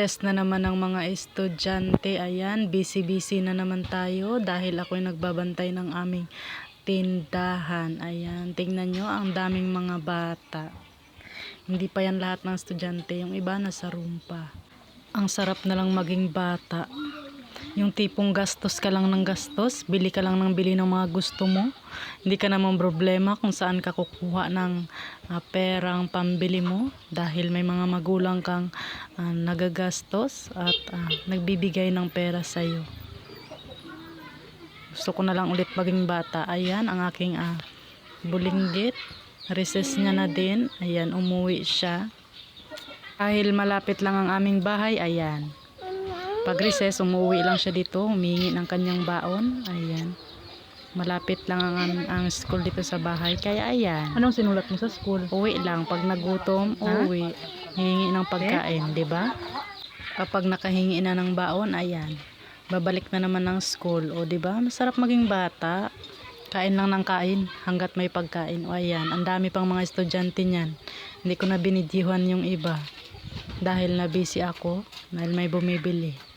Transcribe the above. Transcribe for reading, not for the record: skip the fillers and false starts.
Recess na naman ng mga estudyante. Ayan, busy-busy na naman tayo dahil ako'y nagbabantay ng aming tindahan. Ayan, tingnan nyo, ang daming mga bata. Hindi pa yan lahat ng estudyante, yung iba nasa room pa. Ang sarap na lang maging bata. Yung tipong gastos ka lang ng gastos, bili ka lang ng bili ng mga gusto mo. Hindi ka naman problema kung saan ka kukuha ng perang pambili mo dahil may mga magulang kang nagagastos at nagbibigay ng pera sa'yo. Gusto ko na lang ulit maging bata. Ayan, ang aking bulinggit. Recess niya na din. Ayan, umuwi siya. Dahil malapit lang ang aming bahay, ayan. Pag recess, umuwi lang siya dito, humingi ng kanyang baon. Ayan. Malapit lang ang school dito sa bahay. Kaya ayan. Anong sinulat mo sa school? Uwi lang. Pag nagutom, uwi. Hihingi ng pagkain, di ba? Kapag nakahingi na ng baon, ayan. Babalik na naman ng school. O di ba? Masarap maging bata. Kain lang ng kain hanggat may pagkain. O ayan, ang dami pang mga estudyante niyan. Hindi ko na binidyohan yung iba. Dahil na busy ako, dahil may bumibili.